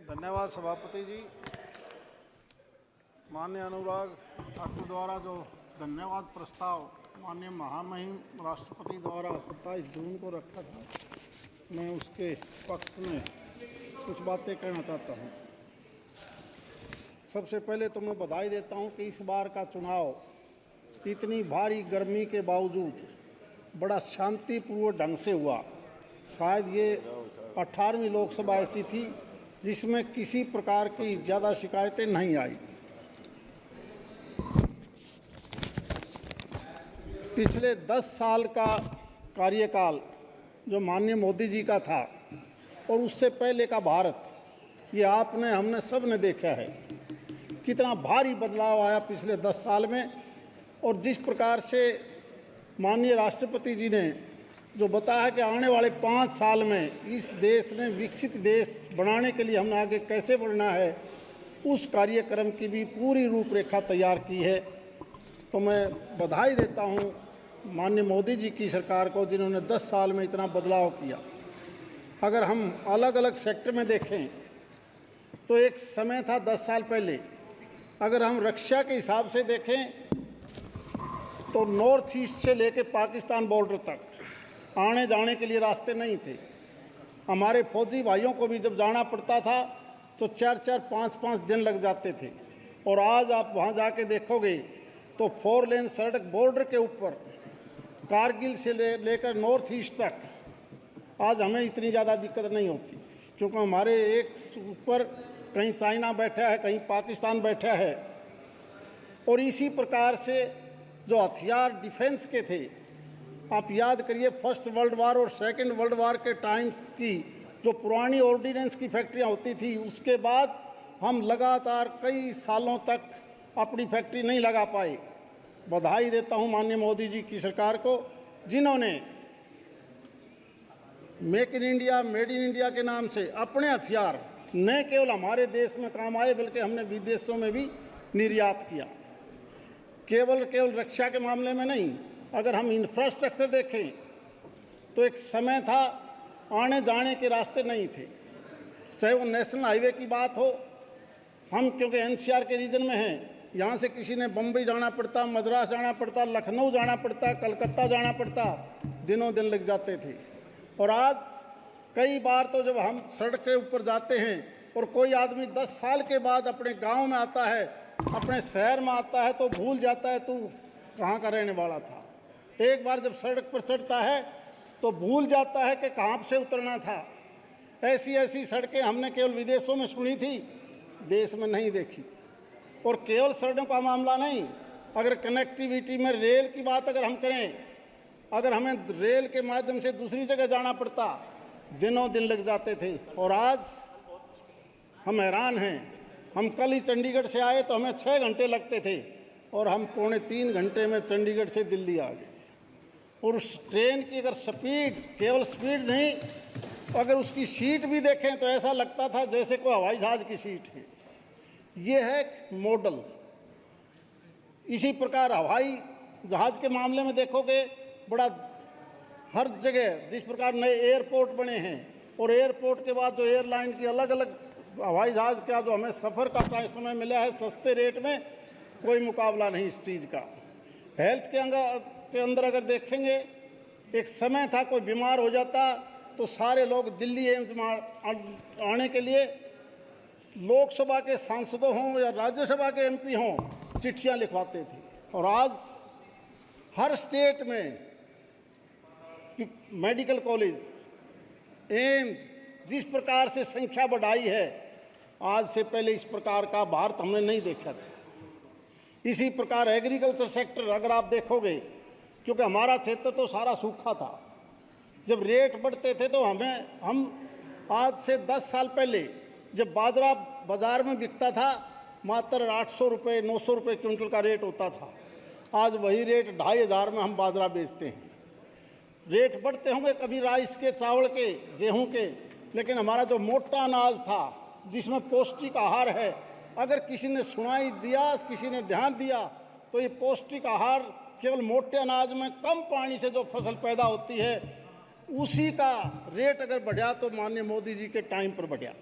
धन्यवाद सभापति जी। माननीय अनुराग ठाकुर द्वारा जो धन्यवाद प्रस्ताव माननीय महामहिम राष्ट्रपति द्वारा 27 जून को रखा था, मैं उसके पक्ष में कुछ बातें कहना चाहता हूँ। सबसे पहले तो मैं बधाई देता हूँ कि इस बार का चुनाव इतनी भारी गर्मी के बावजूद बड़ा शांतिपूर्वक ढंग से हुआ। शायद ये 18वीं लोकसभा ऐसी थी जिसमें किसी प्रकार की ज़्यादा शिकायतें नहीं आई। पिछले 10 साल का कार्यकाल जो माननीय मोदी जी का था और उससे पहले का भारत, ये आपने हमने सब ने देखा है कितना भारी बदलाव आया पिछले 10 साल में। और जिस प्रकार से माननीय राष्ट्रपति जी ने जो बताया है कि आने वाले 5 साल में इस देश ने विकसित देश बनाने के लिए हमने आगे कैसे बढ़ना है, उस कार्यक्रम की भी पूरी रूपरेखा तैयार की है। तो मैं बधाई देता हूं माननीय मोदी जी की सरकार को, जिन्होंने 10 साल में इतना बदलाव किया। अगर हम अलग अलग सेक्टर में देखें तो एक समय था 10 साल पहले, अगर हम रक्षा के हिसाब से देखें तो नॉर्थ ईस्ट से लेकर पाकिस्तान बॉर्डर तक आने जाने के लिए रास्ते नहीं थे। हमारे फौजी भाइयों को भी जब जाना पड़ता था तो 4-4, 5-5 दिन लग जाते थे। और आज आप वहाँ जाके देखोगे तो 4 लेन सड़क बॉर्डर के ऊपर कारगिल से लेकर नॉर्थ ईस्ट तक आज हमें इतनी ज़्यादा दिक्कत नहीं होती, क्योंकि हमारे एक ऊपर कहीं चाइना बैठा है, कहीं पाकिस्तान बैठा है। और इसी प्रकार से जो हथियार डिफेंस के थे, आप याद करिए फर्स्ट वर्ल्ड वार और सेकंड वर्ल्ड वार के टाइम्स की जो पुरानी ऑर्डिनेंस की फैक्ट्रियां होती थी, उसके बाद हम लगातार कई सालों तक अपनी फैक्ट्री नहीं लगा पाए। बधाई देता हूं माननीय मोदी जी की सरकार को, जिन्होंने make in India, made in India के नाम से अपने हथियार न केवल हमारे देश में काम आए बल्कि हमने विदेशों में भी निर्यात किया। केवल रक्षा के मामले में नहीं, अगर हम इंफ्रास्ट्रक्चर देखें तो एक समय था आने जाने के रास्ते नहीं थे, चाहे वो नेशनल हाईवे की बात हो। हम क्योंकि एनसीआर के रीजन में हैं, यहाँ से किसी ने बम्बई जाना पड़ता, मद्रास जाना पड़ता, लखनऊ जाना पड़ता, कलकत्ता जाना पड़ता, दिनों दिन लग जाते थे। और आज कई बार तो जब हम सड़क के ऊपर जाते हैं और कोई आदमी 10 साल के बाद अपने गाँव में आता है, अपने शहर में आता है, तो भूल जाता है तू कहाँ का रहने वाला था। एक बार जब सड़क पर चढ़ता है तो भूल जाता है कि कहाँ से उतरना था। ऐसी ऐसी सड़कें हमने केवल विदेशों में सुनी थी, देश में नहीं देखी। और केवल सड़कों का मामला नहीं, अगर कनेक्टिविटी में रेल की बात अगर हम करें, अगर हमें रेल के माध्यम से दूसरी जगह जाना पड़ता, दिनों दिन लग जाते थे। और आज हम हैरान हैं, हम कल ही चंडीगढ़ से आए तो हमें 6 घंटे लगते थे और हम 2.25 घंटे में चंडीगढ़ से दिल्ली आ गए। और उस ट्रेन की अगर स्पीड, केवल स्पीड नहीं, अगर उसकी सीट भी देखें तो ऐसा लगता था जैसे कोई हवाई जहाज़ की सीट है। ये है मॉडल। इसी प्रकार हवाई जहाज़ के मामले में देखोगे, बड़ा हर जगह जिस प्रकार नए एयरपोर्ट बने हैं और एयरपोर्ट के बाद जो एयरलाइन की अलग अलग हवाई जहाज़ का जो हमें सफ़र का समय मिला है सस्ते रेट में, कोई मुकाबला नहीं इस चीज़ का। हेल्थ के अंदर अगर देखेंगे, एक समय था कोई बीमार हो जाता तो सारे लोग दिल्ली एम्स में आने के लिए लोकसभा के सांसदों हों या राज्यसभा के एमपी हों, चिट्ठियां लिखवाते थे। और आज हर स्टेट में मेडिकल कॉलेज, एम्स, जिस प्रकार से संख्या बढ़ाई है, आज से पहले इस प्रकार का भारत हमने नहीं देखा था। इसी प्रकार एग्रीकल्चर सेक्टर अगर आप देखोगे, क्योंकि हमारा क्षेत्र तो सारा सूखा था, जब रेट बढ़ते थे तो हम आज से 10 साल पहले जब बाजरा बाज़ार में बिकता था मात्र 800 रुपये, 900 रुपये क्विंटल का रेट होता था। आज वही रेट 2500 में हम बाजरा बेचते हैं। रेट बढ़ते होंगे कभी राइस के, चावल के, गेहूं के, लेकिन हमारा जो मोटा अनाज था जिसमें पौष्टिक आहार है, अगर किसी ने सुनाई दिया, किसी ने ध्यान दिया, तो ये पौष्टिक आहार केवल मोटे अनाज में कम पानी से जो फसल पैदा होती है, उसी का रेट अगर बढ़ा तो माननीय मोदी जी के टाइम पर बढ़ा।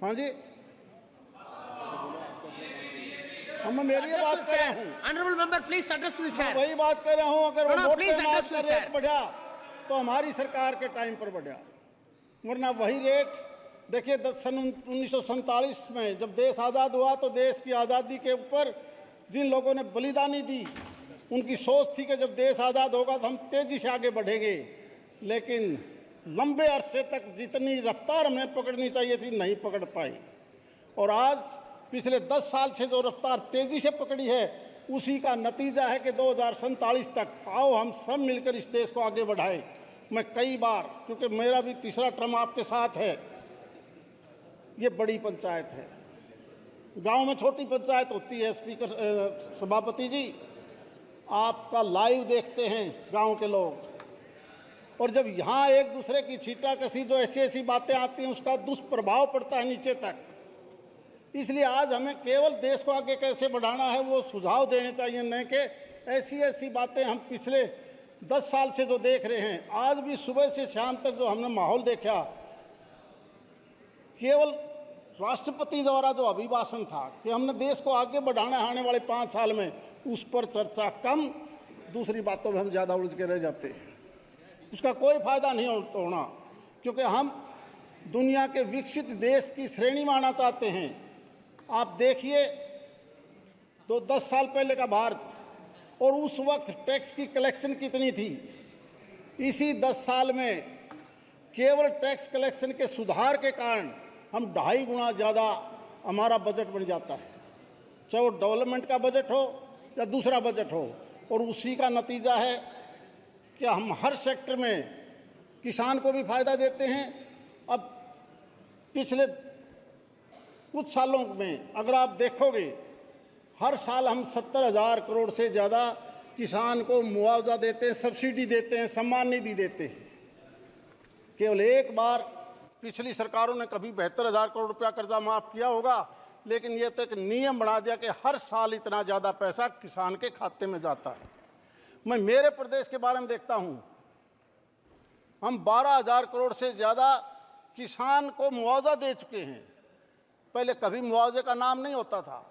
हाँ जी, हम मेरी ये बात कर रहा हूँ। Honorable member, please address to the chair. वही बात कर रहा हूँ, अगर वो No, वोट please पे अनाज address का the chair. रेट बढ़ा तो हमारी सरकार के टाइम पर बढ़ा, वरना वही रेट देखिए सन 1947 में जब देश आज़ाद हुआ तो देश की आज़ादी के ऊपर जिन लोगों ने बलिदानी दी उनकी सोच थी कि जब देश आज़ाद होगा तो हम तेज़ी से आगे बढ़ेंगे, लेकिन लंबे अरसे तक जितनी रफ्तार हमें पकड़नी चाहिए थी नहीं पकड़ पाई। और आज पिछले 10 साल से जो रफ्तार तेज़ी से पकड़ी है उसी का नतीजा है कि 2047 तक आओ हम सब मिलकर इस देश को आगे बढ़ाएं। मैं कई बार, क्योंकि मेरा भी तीसरा टर्म आपके साथ है, ये बड़ी पंचायत है, गांव में छोटी पंचायत होती है। स्पीकर सभापति जी, आपका लाइव देखते हैं गांव के लोग, और जब यहाँ एक दूसरे की छींटाकशी जो ऐसी ऐसी बातें आती हैं उसका दुष्प्रभाव पड़ता है नीचे तक। इसलिए आज हमें केवल देश को आगे कैसे बढ़ाना है वो सुझाव देने चाहिए, न कि ऐसी ऐसी बातें हम पिछले 10 साल से जो देख रहे हैं। आज भी सुबह से शाम तक जो हमने माहौल देखा, केवल राष्ट्रपति द्वारा जो अभिभाषण था कि हमने देश को आगे बढ़ाना है आने वाले 5 साल में, उस पर चर्चा कम, दूसरी बातों में हम ज़्यादा उलझ के रह जाते हैं। उसका कोई फायदा नहीं होना, क्योंकि हम दुनिया के विकसित देश की श्रेणी में आना चाहते हैं। आप देखिए तो 10 साल पहले का भारत और उस वक्त टैक्स की कलेक्शन कितनी थी। इसी 10 साल में केवल टैक्स कलेक्शन के सुधार के कारण हम 2.5 गुना ज़्यादा हमारा बजट बन जाता है, चाहे वो डेवलपमेंट का बजट हो या दूसरा बजट हो। और उसी का नतीजा है कि हम हर सेक्टर में किसान को भी फायदा देते हैं। अब पिछले कुछ सालों में अगर आप देखोगे, हर साल हम 70,000 करोड़ से ज़्यादा किसान को मुआवजा देते हैं, सब्सिडी देते हैं, सम्मान निधि देते हैं। केवल एक बार पिछली सरकारों ने कभी 72,000 करोड़ रुपया कर्जा माफ़ किया होगा, लेकिन ये तो एक नियम बना दिया कि हर साल इतना ज़्यादा पैसा किसान के खाते में जाता है। मैं मेरे प्रदेश के बारे में देखता हूँ, हम 12,000 करोड़ से ज़्यादा किसान को मुआवजा दे चुके हैं। पहले कभी मुआवजे का नाम नहीं होता था,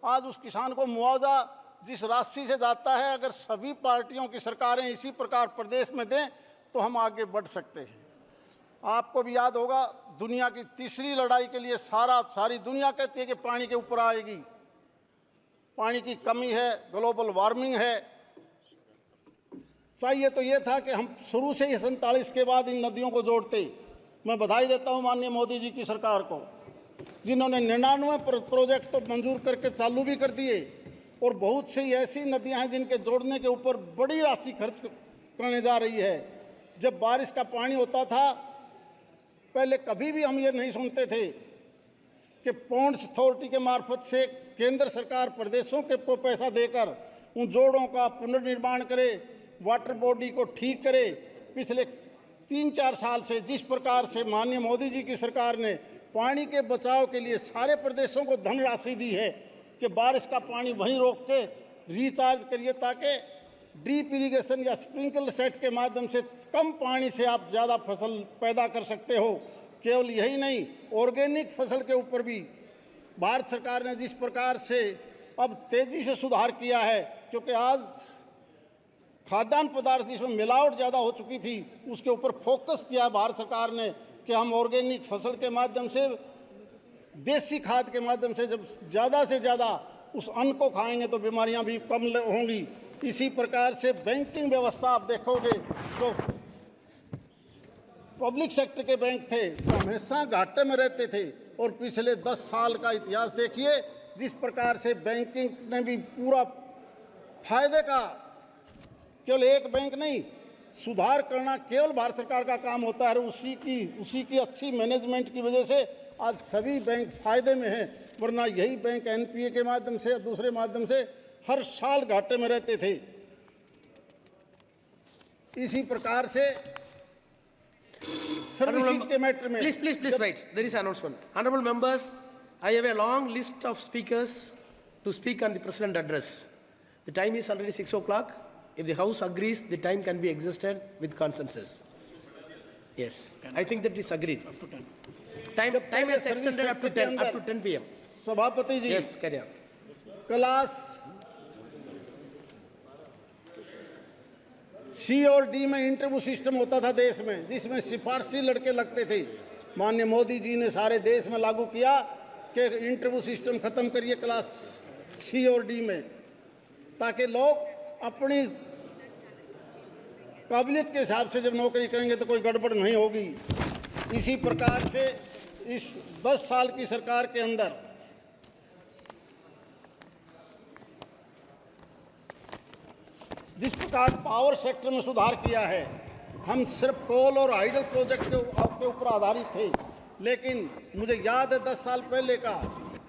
आज उस किसान को मुआवजा जिस राशि से जाता है, अगर सभी पार्टियों की सरकारें इसी प्रकार प्रदेश में दें तो हम आगे बढ़ सकते हैं। आपको भी याद होगा, दुनिया की तीसरी लड़ाई के लिए सारी दुनिया कहती है कि पानी के ऊपर आएगी, पानी की कमी है, ग्लोबल वार्मिंग है। चाहिए तो ये था कि हम शुरू से ही 47 के बाद इन नदियों को जोड़ते। मैं बधाई देता हूँ माननीय मोदी जी की सरकार को, जिन्होंने 99 प्रोजेक्ट तो मंजूर करके चालू भी कर दिए, और बहुत सी ऐसी नदियां हैं जिनके जोड़ने के ऊपर बड़ी राशि खर्च करने जा रही है। जब बारिश का पानी होता था, पहले कभी भी हम ये नहीं सुनते थे कि पॉन्ड्स अथॉरिटी के मार्फत से केंद्र सरकार प्रदेशों के को पैसा देकर उन जोड़ों का पुनर्निर्माण करे, वाटर बॉडी को ठीक करे। पिछले 3-4 साल से जिस प्रकार से माननीय मोदी जी की सरकार ने पानी के बचाव के लिए सारे प्रदेशों को धनराशि दी है कि बारिश का पानी वहीं रोक के रिचार्ज करिए, ताकि ड्रीप इरिगेशन या स्प्रिंकलर सेट के माध्यम से कम पानी से आप ज़्यादा फसल पैदा कर सकते हो। केवल यही नहीं, ऑर्गेनिक फसल के ऊपर भी भारत सरकार ने जिस प्रकार से अब तेज़ी से सुधार किया है, क्योंकि आज खाद्यान्न पदार्थ जिसमें मिलावट ज़्यादा हो चुकी थी उसके ऊपर फोकस किया भारत सरकार ने कि हम ऑर्गेनिक फसल के माध्यम से, देसी खाद के माध्यम से जब ज़्यादा से ज़्यादा उस अन्न को खाएंगे तो बीमारियां भी कम होंगी। इसी प्रकार से बैंकिंग व्यवस्था आप देखोगे तो पब्लिक सेक्टर के बैंक थे तो हमेशा घाटे में रहते थे, और पिछले 10 साल का इतिहास देखिए जिस प्रकार से बैंकिंग ने भी पूरा फायदे का, केवल एक बैंक नहीं, सुधार करना केवल भारत सरकार का काम होता है। उसी की अच्छी मैनेजमेंट की वजह से आज सभी बैंक फायदे में हैं, वरना यही बैंक एनपीए के माध्यम से या दूसरे माध्यम से हर साल घाटे में रहते थे। इसी प्रकार से सर्विसेज के मैटर में Please wait. There is an announcement. Honorable members, I have a long list of speakers to speak on the President address. The time is already 6 o'clock. If the House agrees, the time can be exhausted with consensus. Yes, I think that is agreed. Time is extended up to 10 p.m. सभापति जी, Yes, carry on. Class C और D में interview system होता था देश में, जिसमें सिफारशी लड़के लगते थे। माननीय मोदी जी ने सारे देश में लागू किया कि इंटरव्यू सिस्टम खत्म करिए क्लास सी और डी में, ताकि लोग अपनी काबिलियत के हिसाब से जब नौकरी करेंगे तो कोई गड़बड़ नहीं होगी। इसी प्रकार से इस 10 साल की सरकार के अंदर जिस प्रकार पावर सेक्टर में सुधार किया है, हम सिर्फ कोल और हाइडल प्रोजेक्ट के ऊपर आधारित थे, लेकिन मुझे याद है 10 साल पहले का,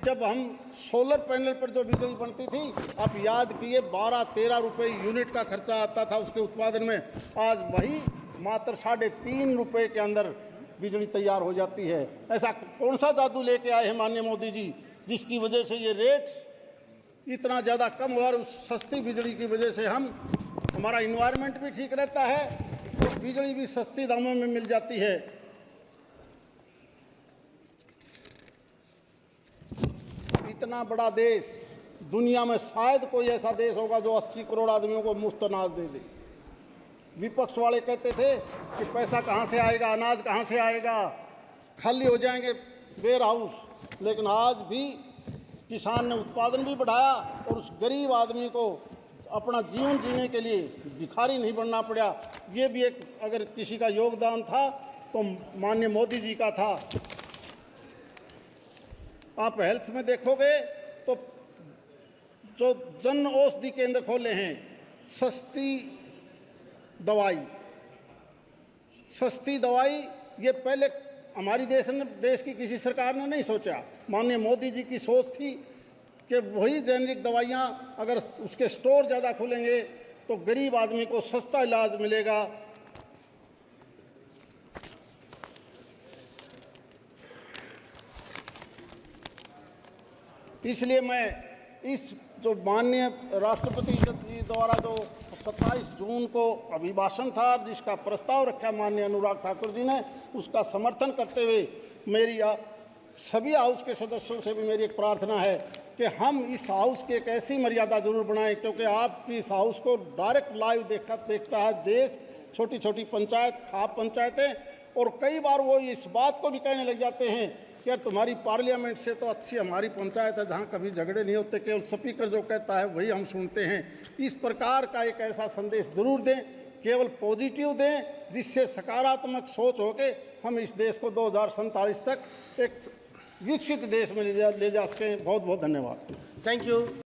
जब हम सोलर पैनल पर जो बिजली बनती थी, आप याद किए 12-13 रुपये यूनिट का खर्चा आता था उसके उत्पादन में। आज वही मात्र 3.5 रुपये के अंदर बिजली तैयार हो जाती है। ऐसा कौन सा जादू लेके आए हैं माननीय मोदी जी, जिसकी वजह से ये रेट इतना ज़्यादा कम हुआ? और उस सस्ती बिजली की वजह से हमारा इन्वायरमेंट भी ठीक रहता है और बिजली भी सस्ती दामों में मिल जाती है। इतना बड़ा देश दुनिया में शायद कोई ऐसा देश होगा जो 80 करोड़ आदमियों को मुफ्त अनाज दे दे। विपक्ष वाले कहते थे कि पैसा कहाँ से आएगा, अनाज कहाँ से आएगा, खाली हो जाएंगे वेयर हाउस, लेकिन आज भी किसान ने उत्पादन भी बढ़ाया और उस गरीब आदमी को अपना जीवन जीने के लिए भिखारी नहीं बनना पड़ा। ये भी एक अगर किसी का योगदान था तो माननीय मोदी जी का था। आप हेल्थ में देखोगे तो जो जन औषधि केंद्र खोले हैं, सस्ती दवाई ये पहले हमारी देश की किसी सरकार ने नहीं सोचा। माननीय मोदी जी की सोच थी कि वही जेनरिक दवाइयाँ अगर उसके स्टोर ज़्यादा खुलेंगे तो गरीब आदमी को सस्ता इलाज मिलेगा। इसलिए मैं इस जो माननीय राष्ट्रपति जी द्वारा जो 27 जून को अभिभाषण था, जिसका प्रस्ताव रखा माननीय अनुराग ठाकुर जी ने, उसका समर्थन करते हुए मेरी सभी हाउस के सदस्यों से भी मेरी एक प्रार्थना है कि हम इस हाउस की एक ऐसी मर्यादा जरूर बनाएं, क्योंकि आपकी इस हाउस को डायरेक्ट लाइव देखता है देश, छोटी छोटी पंचायत, खाप पंचायतें, और कई बार वो इस बात को भी कहने लग जाते हैं कि यार तुम्हारी पार्लियामेंट से तो अच्छी हमारी पंचायत है जहाँ कभी झगड़े नहीं होते, केवल स्पीकर जो कहता है वही हम सुनते हैं। इस प्रकार का एक ऐसा संदेश जरूर दें, केवल पॉजिटिव दें, जिससे सकारात्मक सोच हो के हम इस देश को 2047 तक एक विकसित देश में ले जा सकें। बहुत बहुत धन्यवाद। Thank you.